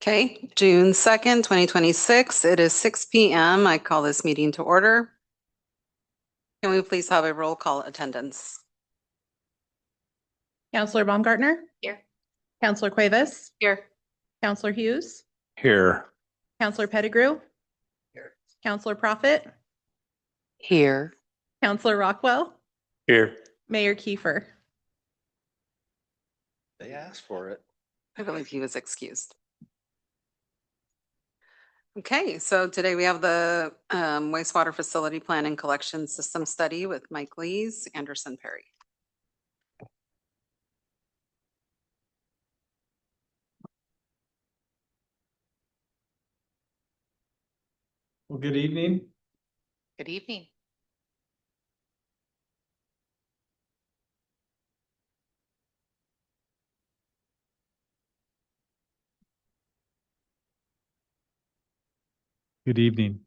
Okay, June 2nd, 2026. It is 6 p.m. I call this meeting to order. Can we please have a roll call attendance? Counselor Baumgartner? Here. Counselor Cuevas? Here. Counselor Hughes? Here. Counselor Pettigrew? Here. Counselor Profit? Here. Counselor Rockwell? Here. Mayor Kiefer? They asked for it. I believe he was excused. Okay, so today we have the wastewater facility plan and collection system study with Mike Lees, Anderson Perry. Well, good evening. Good evening. Good evening.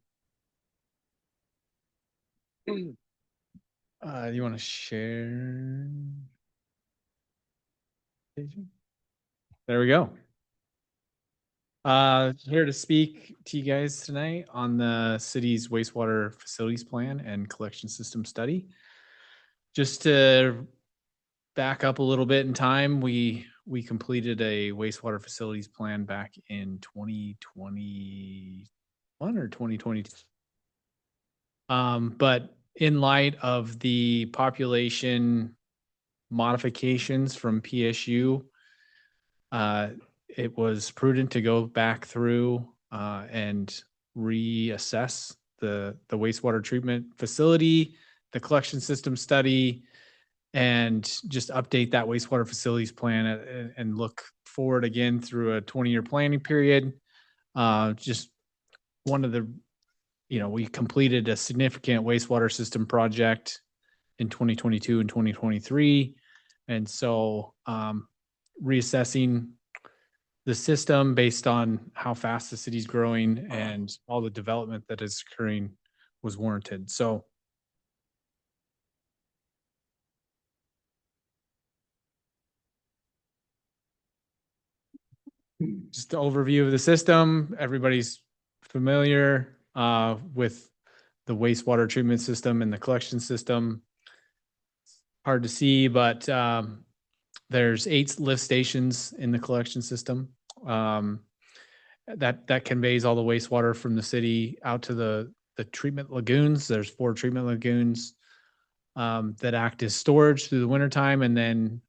You want to share? There we go. Here to speak to you guys tonight on the city's wastewater facilities plan and collection system study. Just to back up a little bit in time, we completed a wastewater facilities plan back in 2021 or 2022. But in light of the population modifications from PSU, it was prudent to go back through and reassess the wastewater treatment facility, the collection system study, and just update that wastewater facilities plan and look forward again through a 20-year planning period. Just one of the, we completed a significant wastewater system project in 2022 and 2023. And so reassessing the system based on how fast the city's growing and all the development that is occurring was warranted. So just the overview of the system. Everybody's familiar with the wastewater treatment system and the collection system. Hard to see, but there's 8 lift stations in the collection system. That conveys all the wastewater from the city out to the treatment lagoons. There's 4 treatment lagoons that act as storage through the wintertime, and then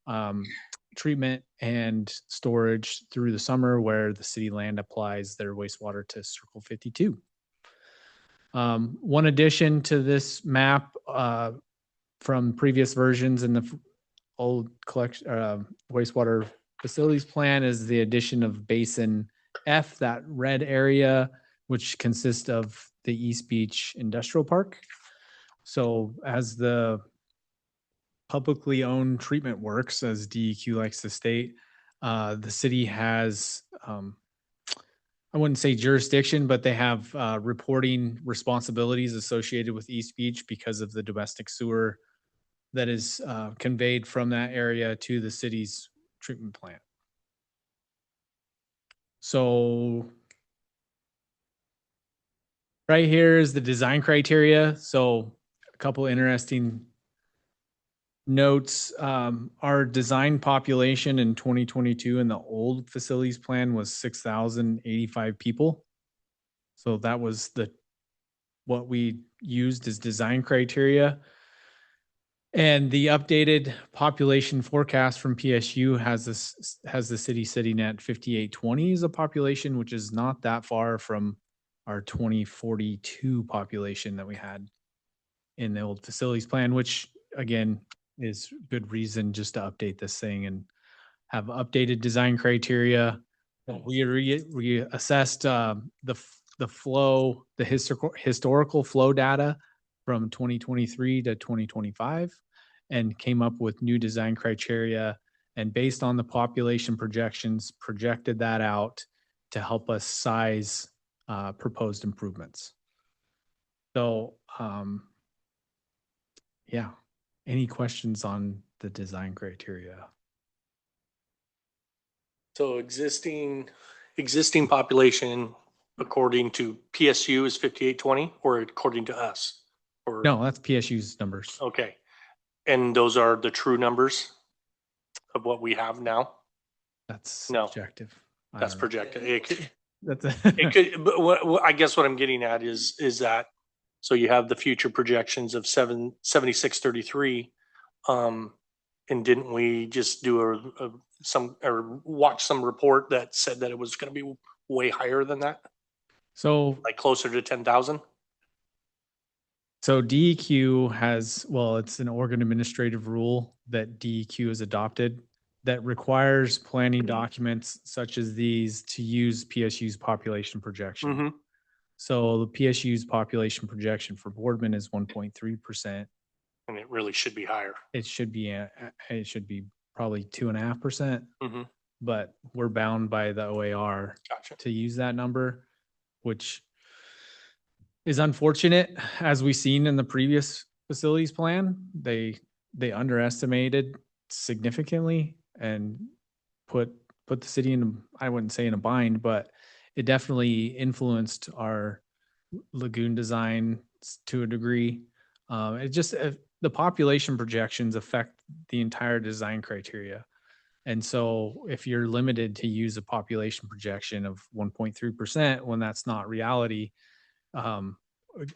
treatment and storage through the summer, where the city land applies their wastewater to Circle 52. One addition to this map from previous versions in the old collection wastewater facilities plan is the addition of Basin F, that red area, which consists of the East Beach Industrial Park. So as the publicly owned treatment works, as DEQ likes to state, the city has, I wouldn't say jurisdiction, but they have reporting responsibilities associated with East Beach because of the domestic sewer that is conveyed from that area to the city's treatment plant. So right here is the design criteria. So a couple interesting notes. Our design population in 2022 in the old facilities plan was 6,085 people. So that was what we used as design criteria. And the updated population forecast from PSU has the city sitting at 5,820 as a population, which is not that far from our 2042 population that we had in the old facilities plan, which again is good reason just to update this thing and have updated design criteria. We reassessed the flow, the historical flow data from 2023 to 2025 and came up with new design criteria, and based on the population projections, projected that out to help us size proposed improvements. So yeah, any questions on the design criteria? So existing existing population according to PSU is 5820 or according to us? Or, No, that's PSU's numbers. okay. And those are the true numbers of what we have now? That's No. subjective. I That's don't know. projected. That's It could, but I guess what I'm getting at is that, so you have the future projections of 7633. And didn't we just do or watch some report that said that it was going to be way higher than that? so Like closer to 10,000? So DEQ has, well, it's an organ administrative rule that DEQ has adopted that requires planning documents such as these to use PSU's population projection. Mm-hmm. So the PSU's population projection for Boardman is 1.3%. And it really should be higher. It should be probably 2.5%, Mm-hmm. but we're bound by the OAR Gotcha. to use that number, which is unfortunate. As we've seen in the previous facilities plan, they underestimated significantly and put the city in, I wouldn't say in a bind, but it definitely influenced our lagoon design to a degree. It just the population projections affect the entire design criteria. And so if you're limited to use a population projection of 1.3% when that's not reality, um,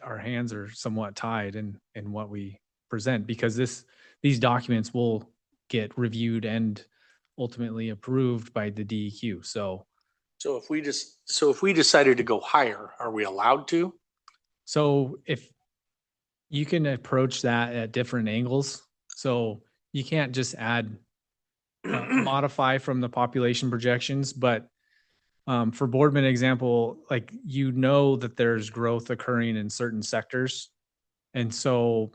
our hands are somewhat tied in what we present, because these documents will get reviewed and ultimately approved by the DEQ. So So if we decided to go higher, are we allowed to? if you can approach that at different angles, so you can't just add modify from the population projections, but for Boardman example, like, that there's growth occurring in certain sectors. And so,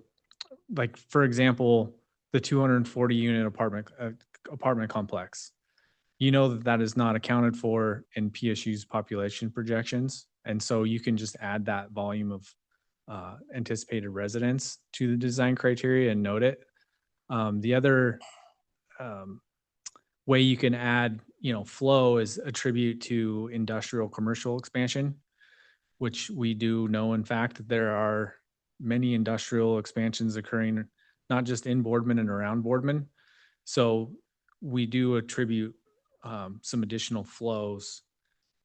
like, for example, the 240 unit apartment complex, that is not accounted for in PSU's population projections. And so you can just add that volume of anticipated residents to the design criteria and note it. The other way you can add, flow is attribute to industrial commercial expansion, which we do know, in fact, that there are many industrial expansions occurring, not just in Boardman and around Boardman. So we do attribute some additional flows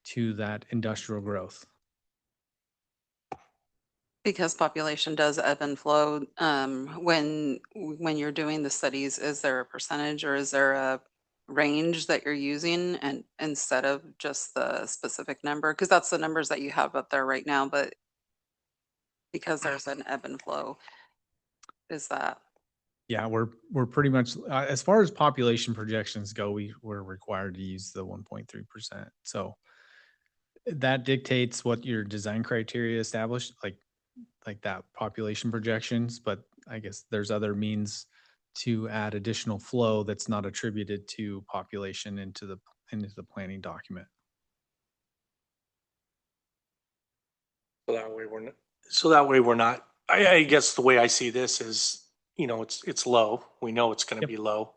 to that industrial growth. Because population does ebb and flow, when you're doing the studies, is there a percentage or is there a range that you're using, and instead of just the specific number? Because that's the numbers that you have up there right now, but because there's an ebb and flow, is that? Yeah, we're pretty much, as far as population projections go, we're required to use the 1.3%. So that dictates what your design criteria established, like that population projections. But I guess there's other means to add additional flow that's not attributed to population into the planning document. So that way we're not, I guess the way I see this is, it's low. We know it's going to Yep. be low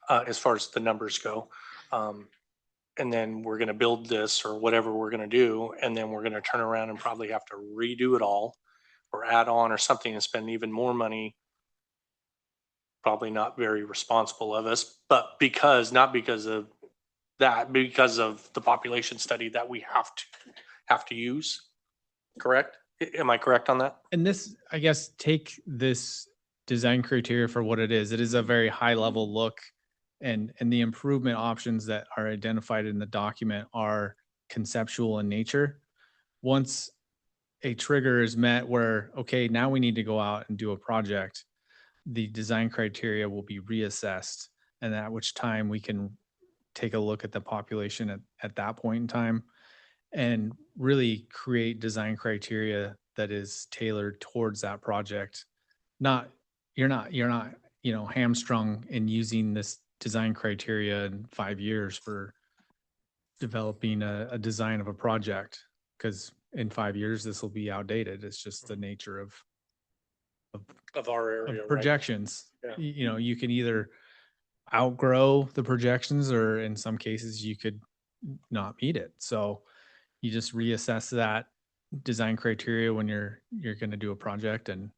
as far as the numbers go. And then we're going to build this or whatever we're going to do. And then we're going to turn around and probably have to redo it all or add on or something and spend even more money. Probably not very responsible of us, but not because of that, because of the population study that we have to use. Correct? Am I correct on that? And this, I guess, take this design criteria for what it is. It is a very high level look, and the improvement options that are identified in the document are conceptual in nature. Once a trigger is met where, okay, now we need to go out and do a project, the design criteria will be reassessed, and at which time we can take a look at the population at that point in time and really create design criteria that is tailored towards that project. You're not hamstrung in using this design criteria in 5 years for developing a design of a project, because in 5 years this will be outdated. It's just the nature of Our area, right? projections. Yeah. You can either outgrow the projections, or in some cases you could not meet it. So you just reassess that design criteria when you're going to do a project and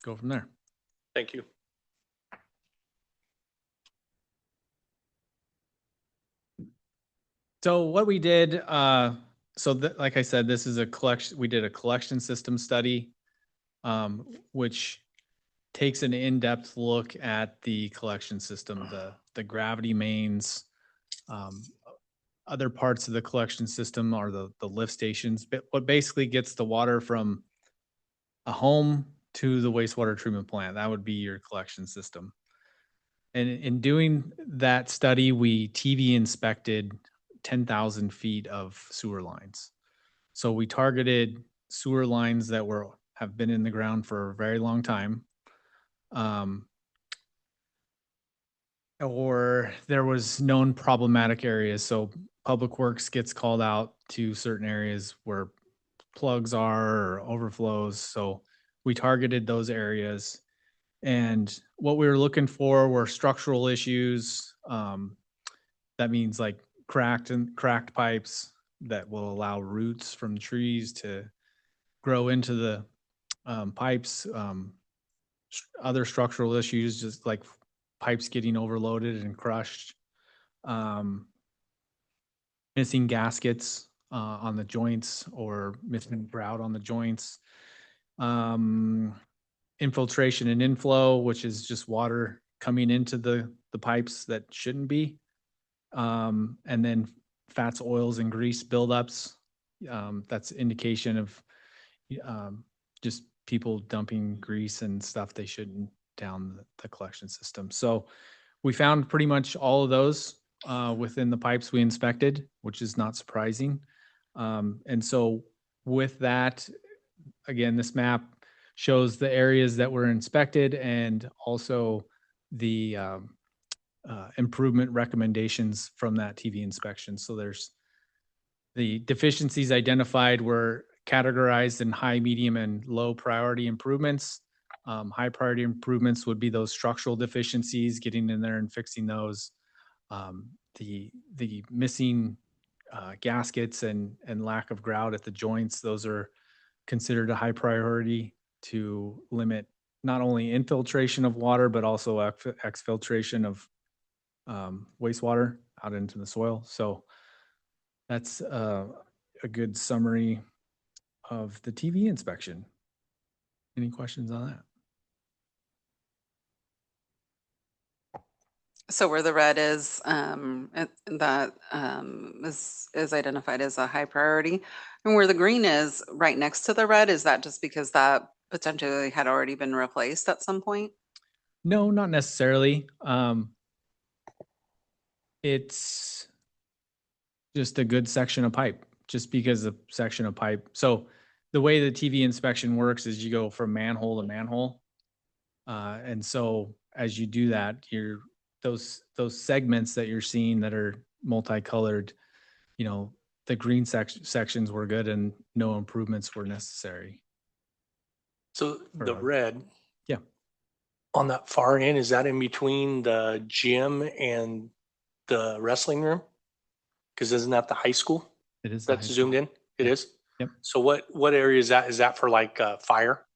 go from there. Thank you. So what we did, like I said, this is a collection. We did a collection system study, which takes an in-depth look at the collection system, the gravity mains. Other parts of the collection system are the lift stations. But what basically gets the water from a home to the wastewater treatment plant, that would be your collection system. And in doing that study, we TV inspected 10,000 feet of sewer lines. So we targeted sewer lines that have been in the ground for a very long time. Or there was known problematic areas. So Public Works gets called out to certain areas where plugs are or overflows. So we targeted those areas. And what we were looking for were structural issues. That means like cracked pipes that will allow roots from trees to grow into the pipes. Other structural issues, just like pipes getting overloaded and crushed. Missing gaskets on the joints or missing grout on the joints. Infiltration and inflow, which is just water coming into the pipes that shouldn't be. And then fats, oils, and grease buildups. That's indication of just people dumping grease and stuff they shouldn't down the collection system. So we found pretty much all of those within the pipes we inspected, which is not surprising. And so with that, again, this map shows the areas that were inspected and also the improvement recommendations from that TV inspection. So there's the deficiencies identified were categorized in high, medium, and low priority improvements. High priority improvements would be those structural deficiencies, getting in there and fixing those. The missing gaskets and lack of grout at the joints, those are considered a high priority to limit not only infiltration of water, but also exfiltration of wastewater out into the soil. So that's a good summary of the TV inspection. Any questions on that? So where the red is, that is identified as a high priority, and where the green is right next to the red, is that just because that potentially had already been replaced at some point? No, not necessarily. It's just a good section of pipe, just because a section of pipe. So the way the TV inspection works is you go from manhole to manhole. And so as you do that, those segments that you're seeing that are multicolored, the green sections were good and no improvements were necessary. So the Or- red. Yeah. On that far end, is that in between the gym and the wrestling room? Because isn't that the high school It is. the that's high zoomed school. in? It Yep. is? Yep. So what area is that? Is that for like fire?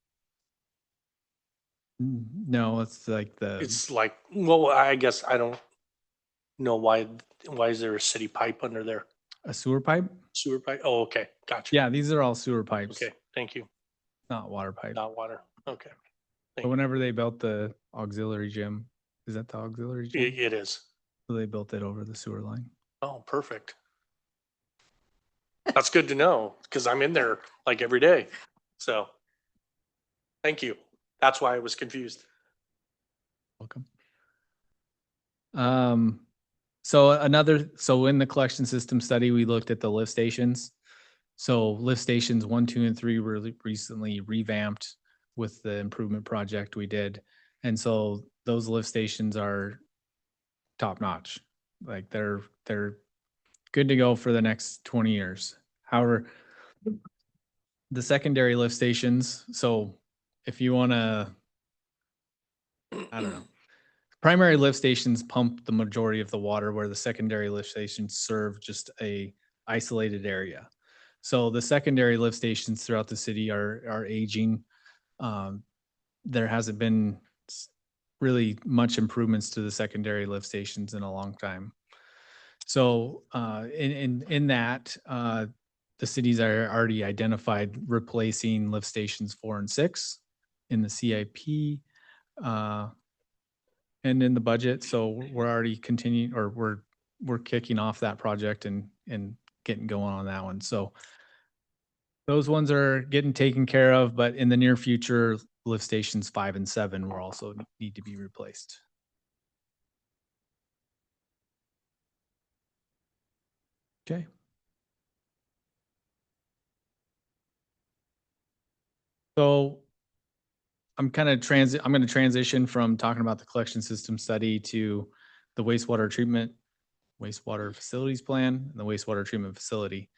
No, it's like It's like, well, I guess I don't know why is there a city pipe under there? a sewer pipe. Sewer pipe? Oh, okay. Gotcha. Yeah, these are all sewer pipes, Okay. Thank you. not water pipe. Not water. Okay. But whenever they built the auxiliary gym, is that the auxiliary gym? It is. So they built it over the sewer line. Oh, perfect. That's good to know because I'm in there like every day. So thank you. That's why I was confused. Welcome. So in the collection system study, we looked at the lift stations. So lift stations 1, 2, and 3 were recently revamped with the improvement project we did. And so those lift stations are top notch. Like they're good to go for the next 20 years. However, the secondary lift stations, so if you want to, I don't know, primary lift stations pump the majority of the water, where the secondary lift stations serve just a isolated area. So the secondary lift stations throughout the city are aging. There hasn't been really much improvements to the secondary lift stations in a long time. So in that, the cities are already identified replacing lift stations 4 and 6 in the CIP and in the budget. So we're already continuing, or we're kicking off that project and getting going on that one. So those ones are getting taken care of, but in the near future, lift stations 5 and 7 will also need to be replaced. Okay. So I'm going to transition from talking about the collection system study to the wastewater facilities plan and the wastewater treatment facility.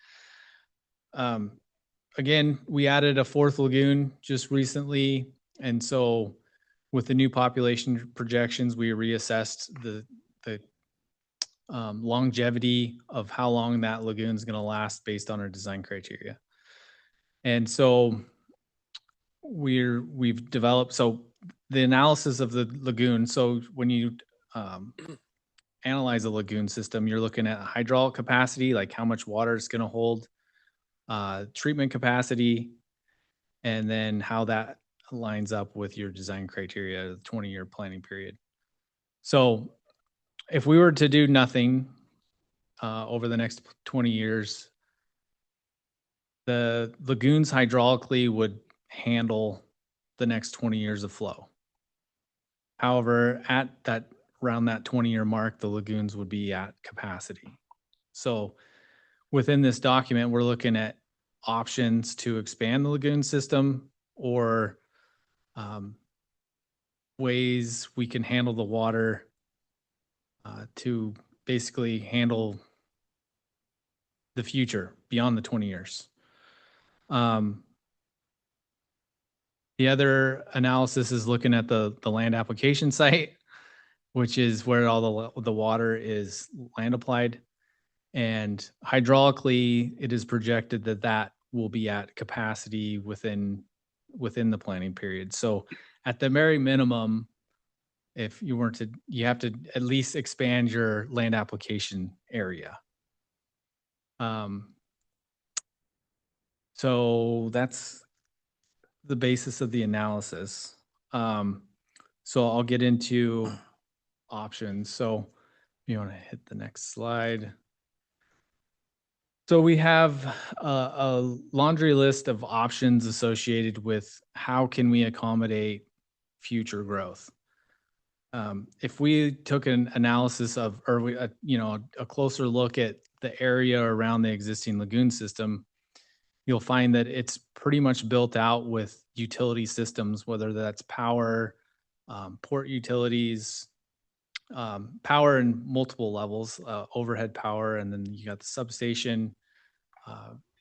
Again, we added a 4th lagoon just recently. And so with the new population projections, we reassessed the longevity of how long that lagoon is going to last based on our design criteria. And so we've developed, so the analysis of the lagoon. So when you analyze a lagoon system, you're looking at hydraulic capacity, like how much water it's going to hold, treatment capacity, and then how that lines up with your design criteria, the 20-year planning period. So if we were to do nothing over the next 20 years, the lagoons hydraulically would handle the next 20 years of flow. However, around that 20-year mark, the lagoons would be at capacity. So within this document, we're looking at options to expand the lagoon system, or ways we can handle the water to basically handle the future beyond the 20 years. The other analysis is looking at the land application site, which is where all the water is land applied. And hydraulically, it is projected that will be at capacity within the planning period. So at the very minimum, if you weren't to, you have to at least expand your land application area. So that's the basis of the analysis. So I'll get into options. So you want to hit the next slide. So we have a laundry list of options associated with how can we accommodate future growth. If we took an analysis of, or a closer look at the area around the existing lagoon system, you'll find that it's pretty much built out with utility systems, whether that's power, port utilities, power in multiple levels, overhead power, and then you got the substation.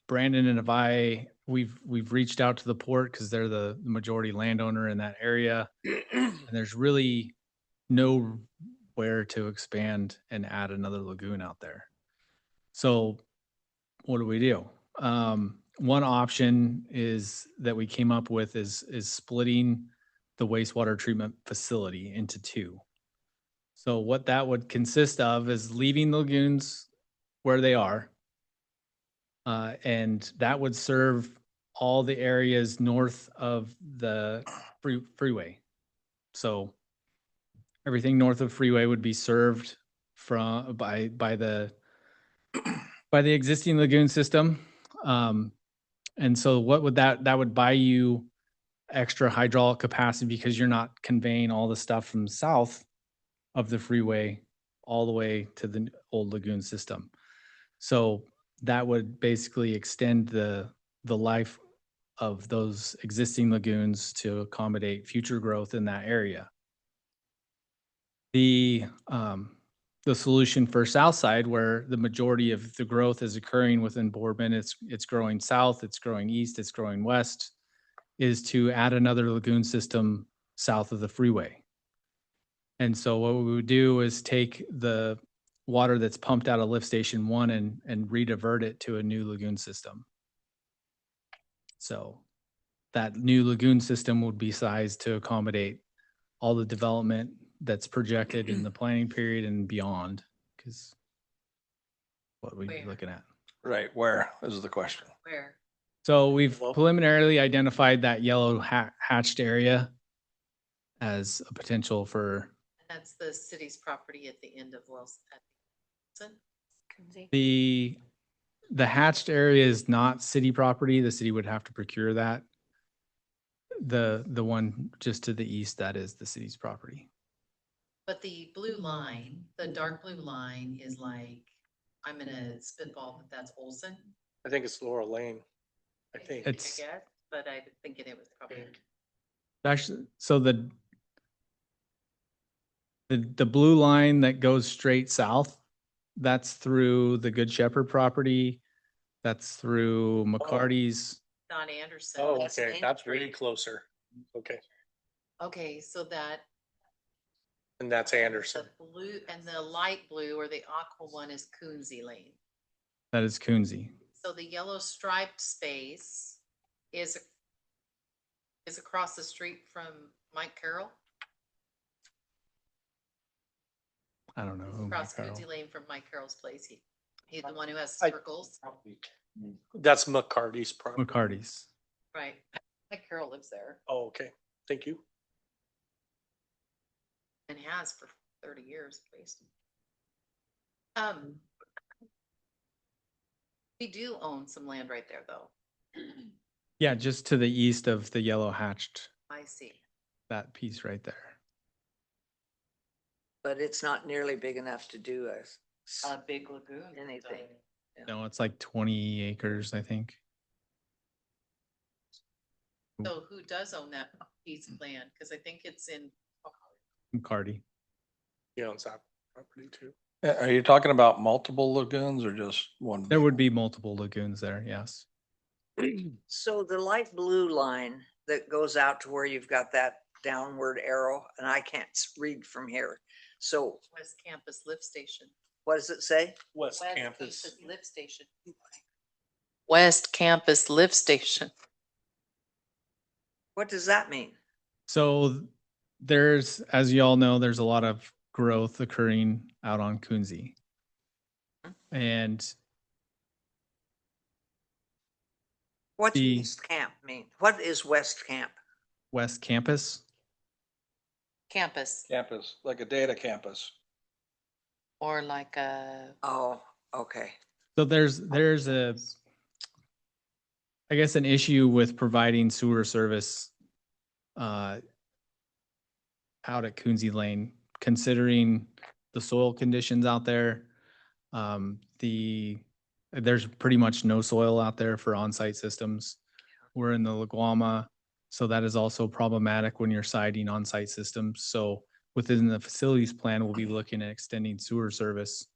Brandon and Avi, we've reached out to the port because they're the majority landowner in that area, and there's really nowhere to expand and add another lagoon out there. So what do? One option is that we came up with is splitting the wastewater treatment facility into 2. So what that would consist of is leaving the lagoons where they are, and that would serve all the areas north of the freeway. So everything north of freeway would be served by the existing lagoon system. And so what would that would buy you extra hydraulic capacity, because you're not conveying all the stuff from south of the freeway all the way to the old lagoon system. So that would basically extend the life of those existing lagoons to accommodate future growth in that area. The solution for Southside, where the majority of the growth is occurring within Boardman, it's growing south, it's growing east, it's growing west, is to add another lagoon system south of the freeway. And so what we would do is take the water that's pumped out of lift station 1 and re-divert it to a new lagoon system. So that new lagoon system would be sized to accommodate all the development that's projected in the planning period and beyond, because what we'd be Where? looking at. Right, where is the question? Where? So we've Hello? preliminarily identified that yellow hatched area as a potential for That's the city's property at the end of Wilson. the hatched area is not city property. The city would have to procure that. The one just to the east, that is the city's property. But the blue line, the dark blue line is like, I'm gonna spitball that that's Olson. I think it's Laurel Lane. I think. I It's guess, but I'm thinking it was probably. actually, so the blue line that goes straight south, that's through the Good Shepherd property. That's through McCarty's. Don Anderson. Oh, That's okay, Main that's Street. way closer. Okay, Okay, so that. and that's Anderson. The blue and the light blue or the aqua one is Coonsey Lane. That is Coonsey. So the yellow striped space is across the street from Mike Carroll, I don't know who across Mike Carroll. Coonsey Lane from Mike Carroll's place. He's the one who has I- circles, That's McCarty's property. McCarty's. right? Mike Carroll lives there Oh, okay, thank you. and has for 30 years at least. We do own some land right there, though. Yeah, just to the east of the yellow hatched, I see. that piece right there. But it's not nearly big enough to do A big lagoon. Anything. No, it's like 20 acres, I think. So who does own that piece of land? Because I think it's in. McCarty. He owns that property too. Are you talking about multiple lagoons or just one? There big would one? be multiple lagoons there, yes. So the light blue line that goes out to where you've got that downward arrow, and I can't read from here. So West Campus Lift Station. what does it say? West West Campus. Lift Station. West Campus Lift Station. What does that mean? So there's, as you all know, there's a lot of growth occurring out on Coonsey. And What's The- West Camp mean? What is West Camp? West Campus, Campus Campus, like a data campus. or like a. Oh, okay. so there's a, I guess, an issue with providing sewer service out at Coonsey Lane, considering the soil conditions out there. There's pretty much no soil out there for on-site systems. We're in the Laguama, so that is also problematic when you're siting on-site systems. So within the facilities plan, we'll be looking at extending sewer service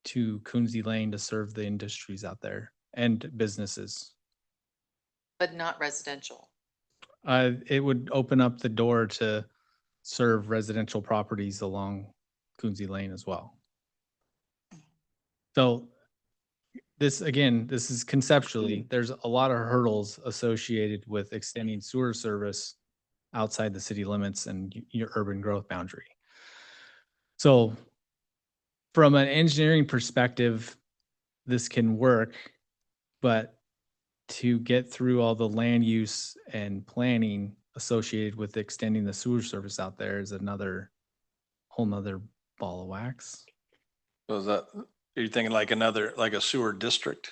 to Coonsey Lane to serve the industries out there and businesses. But not residential. It would open up the door to serve residential properties along Coonsey Lane as well. So this, again, this is conceptually, there's a lot of hurdles associated with extending sewer service outside the city limits and your urban growth boundary. So from an engineering perspective, this can work, but to get through all the land use and planning associated with extending the sewer service out there is another whole nother ball of wax. So is that, are you thinking like another, like a sewer district,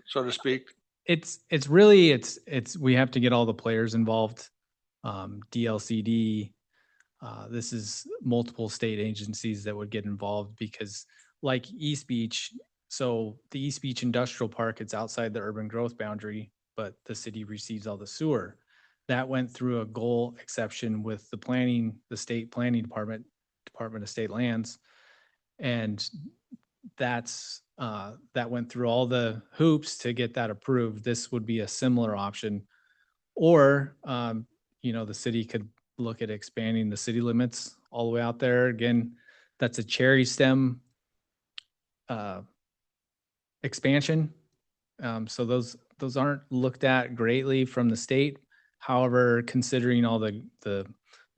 so to speak? It's we have to get all the players involved. DLCD, this is multiple state agencies that would get involved because like East Beach, so the East Beach Industrial Park, it's outside the urban growth boundary, but the city receives all the sewer. That went through a goal exception with the state planning department, Department of State Lands. And that went through all the hoops to get that approved. This would be a similar option. Or, the city could look at expanding the city limits all the way out there. Again, that's a cherry stem expansion. So those aren't looked at greatly from the state. However, considering all the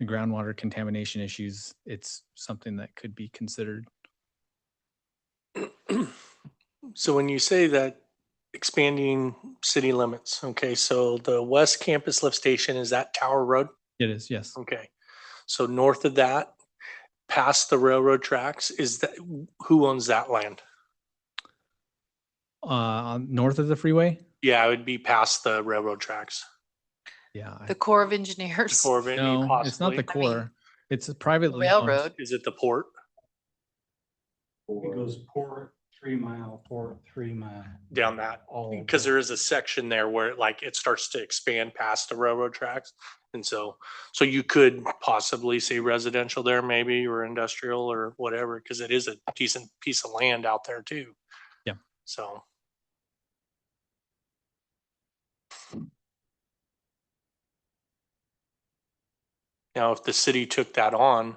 groundwater contamination issues, it's something that could be considered. So when you say that expanding city limits, okay, so the west campus lift station, is that Tower Road? It is, yes. Okay. So north of that, past the railroad tracks, is that, who owns that land? North of the freeway? Yeah, it would be past the railroad tracks. Yeah. The Corps of Engineers. Corps of Engineers, No, it's not the possibly. core. It's a privately owned. Railroad. Is it the port? It goes port, 3 mile, port, 3 mile. Down that, All because there is a section there where it starts to expand past the railroad tracks. And so you could possibly see residential there maybe, or industrial or whatever, because it is a decent piece of land out there too. Yeah. So. Now, if the city took that on,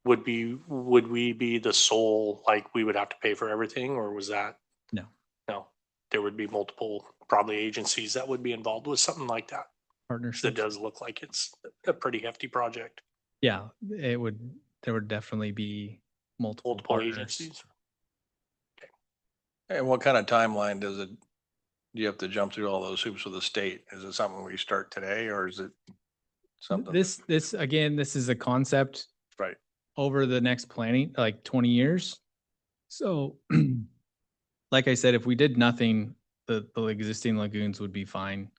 would we be the sole, like we would have to pay for everything, or was that? No. No, there would be multiple probably agencies that would be involved with something like that. So Partnerships. it does look like it's a pretty hefty project. Yeah, there would definitely be multiple Multiple partners. agencies. And what kind of timeline do you have to jump through all those hoops with the state? Is it something we start today, or is it something? This again, this is a concept Right. over the next planning, like 20 years. So like I said, if we did nothing, the existing lagoons would be fine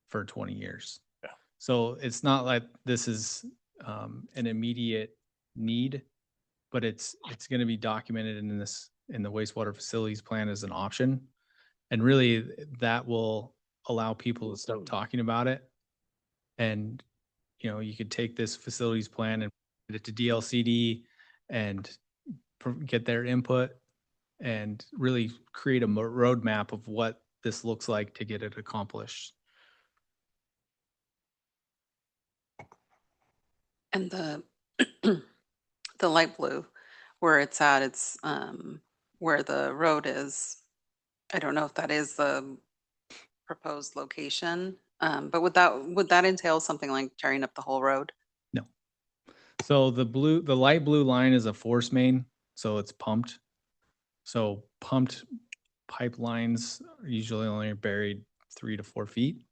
for 20 years. Yeah. So it's not like this is an immediate need, but it's going to be documented in the wastewater facilities plan as an option. And really that will allow people to start talking about it. And, you could take this facilities plan and put it to DLCD and get their input and really create a roadmap of what this looks like to get it accomplished. And the the light blue, where it's at, it's where the road is. I don't know if that is the proposed location, but would that entail something like tearing up the whole road? No. So the light blue line is a force main, so it's pumped. So pumped pipelines are usually only buried 3 to 4 feet.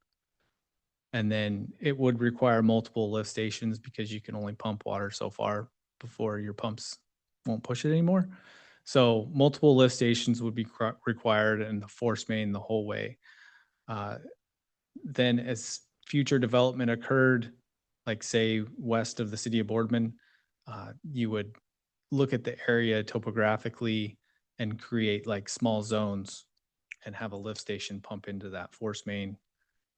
And then it would require multiple lift stations because you can only pump water so far before your pumps won't push it anymore. So multiple lift stations would be required and the force main the whole way. Then as future development occurred, like say west of the city of Boardman, you would look at the area topographically and create like small zones and have a lift station pump into that force main.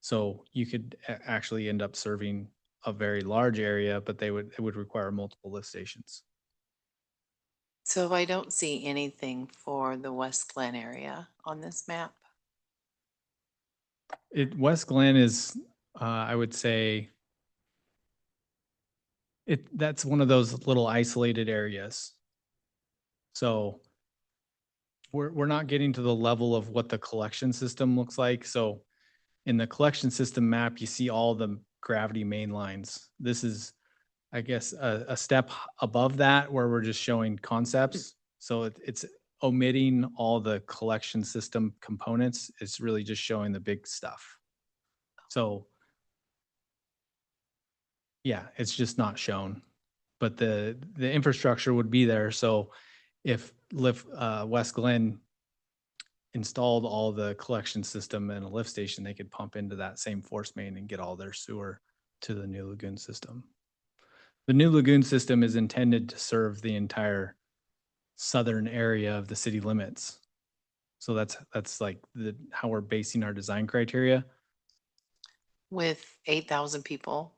So you could actually end up serving a very large area, but it would require multiple lift stations. So I don't see anything for the West Glen area on this map. West Glen is, I would say, that's one of those little isolated areas. So we're not getting to the level of what the collection system looks like. So in the collection system map, you see all the gravity main lines. This is, I guess, a step above that where we're just showing concepts. So it's omitting all the collection system components. It's really just showing the big stuff. So yeah, it's just not shown, but the infrastructure would be there. So if West Glen installed all the collection system and a lift station, they could pump into that same force main and get all their sewer to the new lagoon system. The new lagoon system is intended to serve the entire southern area of the city limits. So that's like how we're basing our design criteria. With 8,000 people.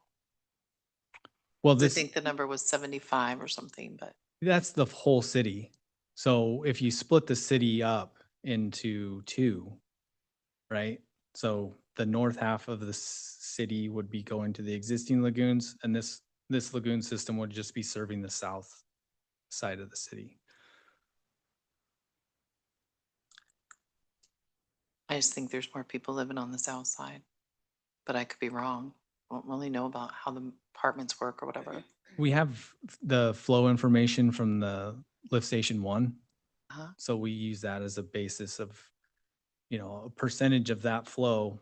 Well, I think the number was 75 or something, but that's the whole city. So if you split the city up into 2, right? So the north half of the city would be going to the existing lagoons, and this this lagoon system would just be serving the south side of the city. I just think there's more people living on the south side, but I could be wrong. Won't really know about how the apartments work or whatever. We have the flow information from the lift station 1. Uh-huh. So we use that as a basis of, a percentage of that flow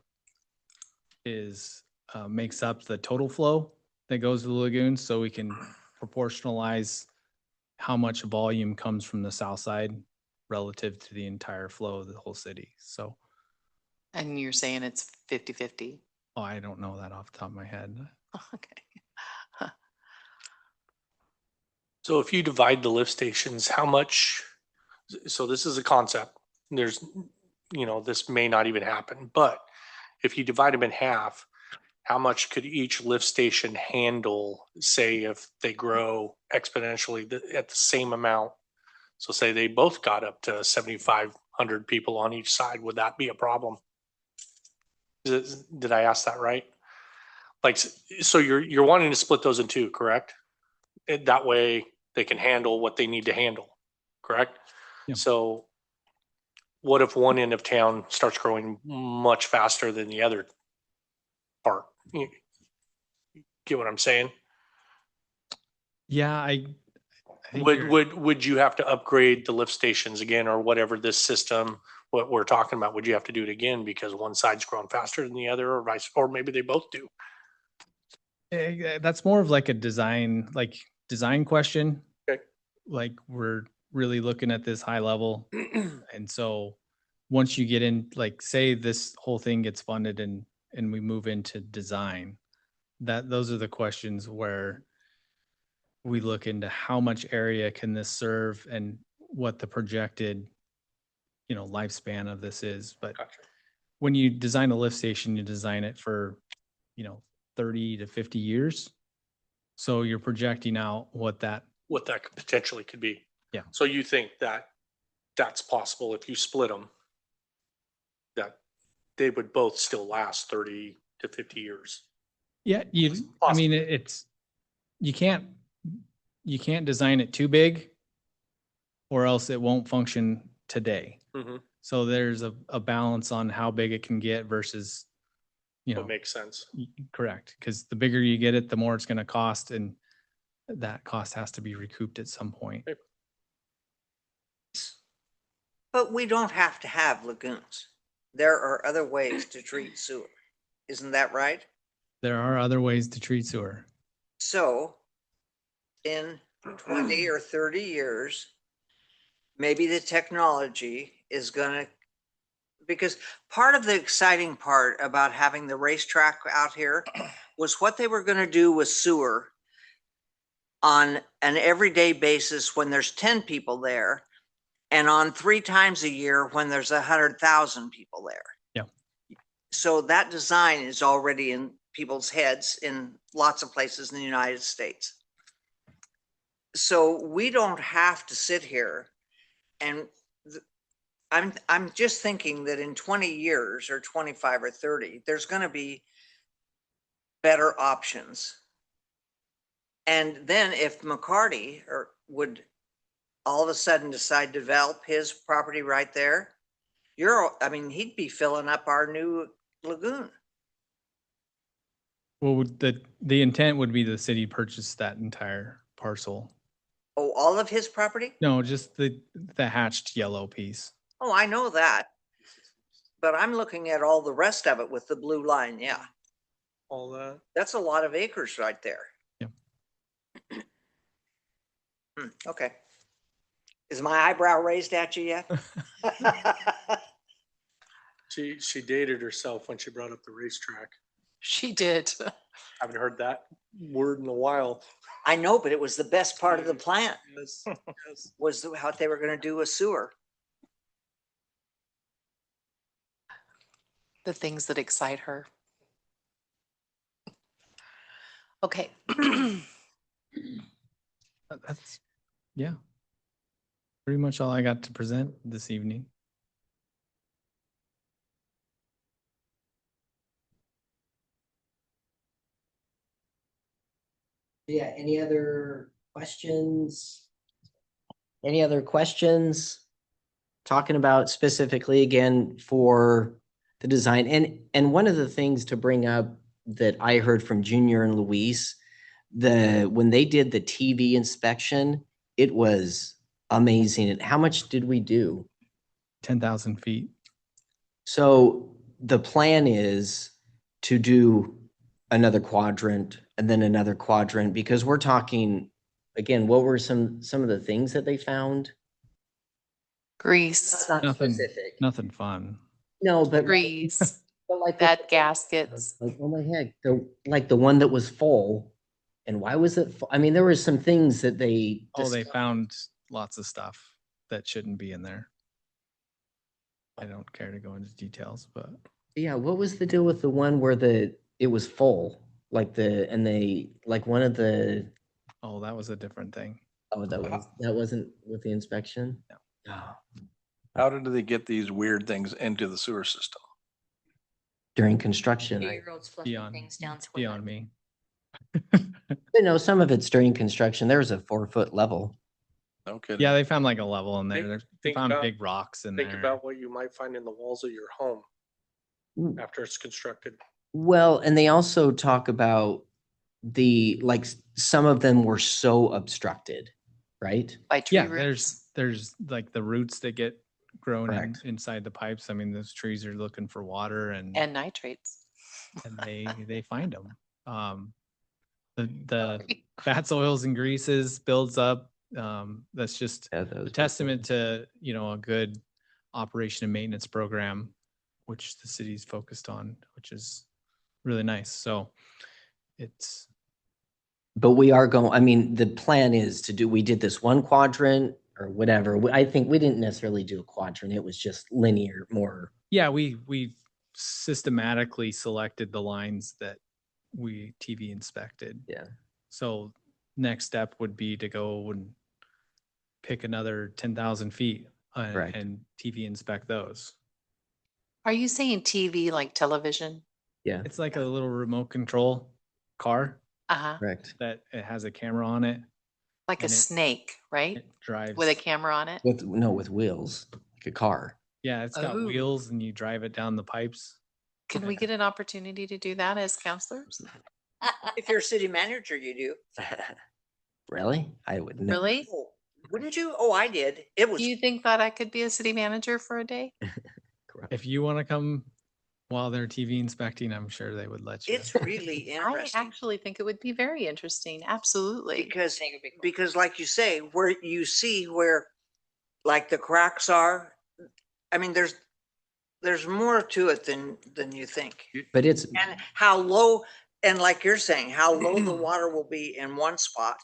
is, makes up the total flow that goes to the lagoon. So we can proportionalize how much volume comes from the south side relative to the entire flow of the whole city. So, And you're saying it's 50-50? oh, I don't know that off the top of my head. Okay. So if you divide the lift stations, how much, so this is a concept. There's, this may not even happen, but if you divide them in half, how much could each lift station handle, say, if they grow exponentially at the same amount? So say they both got up to 7,500 people on each side, would that be a problem? Did I ask that right? Like, so you're wanting to split those in two, correct? That way they can handle what they need to handle, correct? Yeah. So what if one end of town starts growing much faster than the other part? You get what I'm saying? Yeah, I think Would you have to upgrade the lift stations again, or whatever this system, what we're talking about, would you have to do it again because one side's growing faster than the other, or or maybe they both do? that's more of like a design question. Okay. Like we're really looking at this high level. And so once you get in, like say this whole thing gets funded and we move into design, those are the questions where we look into how much area can this serve and what the projected, lifespan of this is. But Gotcha. when you design a lift station, you design it for, 30 to 50 years. So you're projecting out what that, What that potentially could be. Yeah. So you think that that's possible if you split them, that they would both still last 30 to 50 years? yeah, It's possible. it's, you can't design it too big or else it won't function today. Mhm. So there's a balance on how big it can get versus, That makes sense. correct. Because the bigger you get it, the more it's going to cost, and that cost has to be recouped at some point. Okay. But we don't have to have lagoons. There are other ways to treat sewer. Isn't that right? There are other ways to treat sewer. So in 20 or 30 years, maybe the technology is gonna, because part of the exciting part about having the racetrack out here was what they were gonna do with sewer on an everyday basis when there's 10 people there, and on 3 times a year when there's 100,000 people there. Yeah. So that design is already in people's heads in lots of places in the United States. So we don't have to sit here and I'm just thinking that in 20 years or 25 or 30, there's going to be better options. And then if McCarty would all of a sudden decide to develop his property right there, he'd be filling up our new lagoon. Well, the intent would be the city purchase that entire parcel. Oh, all of his property? No, just the hatched yellow piece. Oh, I know that. But I'm looking at all the rest of it with the blue line. Yeah, All that. that's a lot of acres right there. Yeah. Okay. Is my eyebrow raised at you yet? She dated herself when she brought up the racetrack. She did. Haven't heard that word in a while. I know, but it was the best part of the plan, Yes, yes. was how they were going to do a sewer. The things that excite her. Okay. That's, yeah. Pretty much all I got to present this evening. Yeah, any other questions? Any other questions? Talking about specifically again for the design and one of the things to bring up that I heard from Junior and Luis, when they did the TV inspection, it was amazing. And how much did we do? 10,000 feet. So the plan is to do another quadrant and then another quadrant because we're talking, again, what were some of the things that they found? Grease, Not Nothing, specific. nothing fun. No, but grease, but like bad gaskets. like, oh my heck, the one that was full. And why was it? I mean, there were some things that they. Oh, they discovered. found lots of stuff that shouldn't be in there. I don't care to go into details, but Yeah, what was the deal with the one where it was full? Like one of the. oh, that was a different thing. Oh, that wasn't with the inspection? No. Oh, How did they get these weird things into the sewer system? during construction. 2-year-olds flushing Beyond, things down toilet. beyond me. You know, some of it's during construction. There was a 4-foot level. No kidding. Yeah, they found like a level in there. Think- They think found about- big rocks in Think there. about what you might find in the walls of your home after it's constructed. Well, and they also talk about some of them were so obstructed, right? By tree Yeah, roots. there's like the roots that get grown Correct. inside the pipes. I mean, those trees are looking for water and And nitrates. they find them. The fats, oils, and greases builds up. That's just Yeah, those a were- testament to, you know, a good operation and maintenance program, which the city's focused on, which is really nice. So it's, But we are going, I mean, the plan is we did this one quadrant or whatever. I think we didn't necessarily do a quadrant. It was just linear, more. yeah, we systematically selected the lines that we TV inspected. Yeah. So next step would be to go and pick another 10,000 feet Correct. and TV inspect those. Are you saying TV like television? Yeah, It's like a little remote control car Uh-huh. correct. that it has a camera on it. Like a And it- snake, right? It drives. With a camera on it? With wheels, like a car. Yeah, it's got Oh. wheels and you drive it down the pipes. Can we get an opportunity to do that as counselors? If you're a city manager, you do. Really? I would never. Really? Oh, wouldn't you? Oh, I did. It was, Do you think that I could be a city manager for a day? If you want to come while they're TV inspecting, I'm sure they would let you. it's really I interesting. actually think it would be very interesting. Absolutely. Because like you say, where you see where like the cracks are, I mean, there's more to it than you think. But it's, And how low, and like you're saying, how low the water will be in one spot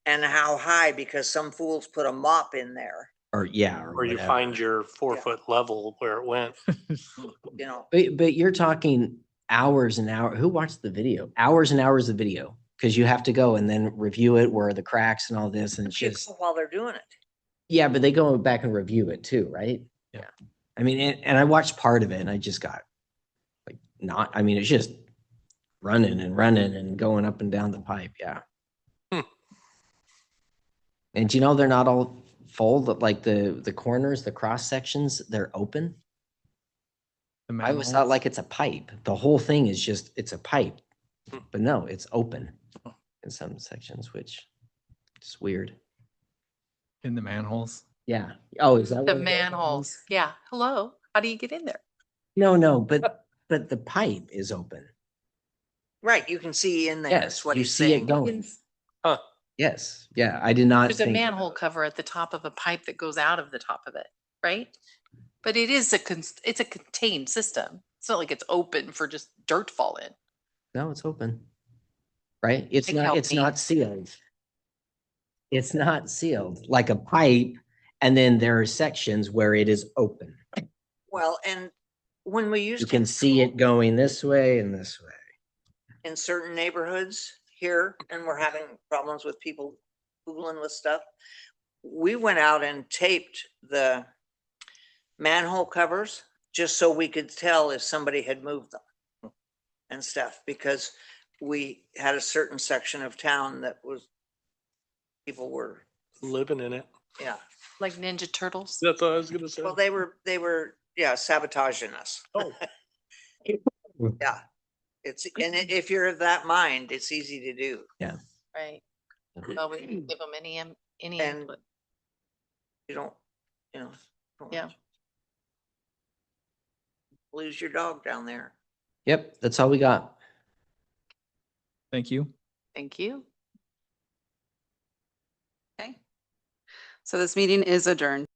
and how high because some fools put a mop in there, or yeah. Or you whatever. find your 4-foot level where it went. you know. But you're talking hours and hours. Who watched the video? Hours and hours of video. Because you have to go and then review it where the cracks and all this and it's just. People while they're doing it. Yeah, but they go back and review it too, right? Yeah. I mean, and I watched part of it and I just got I mean, it's just running and going up and down the pipe. Yeah. And you know, they're not all full, but like the corners, the cross sections, they're open. The I always thought manholes like it's a pipe. The whole thing is just, it's a pipe, but no, it's open in some sections, which is weird. in the manholes. Yeah. Oh, is that The what it is? manholes. Yeah. Hello. How do you get in there? No, but the pipe is open. Right, you can see in there. Yes, That's what you he's see it saying. going. Huh. Yes. Yeah. I did not There's a think. manhole cover at the top of a pipe that goes out of the top of it, right? But it is it's a contained system. It's not like it's open for just dirt to fall in. No, it's open. Right? It's Like not, how it's me- not sealed. It's not sealed like a pipe. And then there are sections where it is open. Well, and when we used You to can see it going this way and this way. in certain neighborhoods here, and we're having problems with people fooling with stuff. We went out and taped the manhole covers just so we could tell if somebody had moved them and stuff, because we had a certain section of town that was, people were, Living in it. yeah. Like Ninja Turtles. That's what I was gonna say. Well, they were, yeah, sabotaging us. Oh. Yeah. It's, and if you're of that mind, it's easy to do. Right. Well, we can give them any And- input. You don't, you know. don't Yeah. Lose your dog down there. Yep, that's all we got. Thank you. Thank you. Okay. So this meeting is adjourned.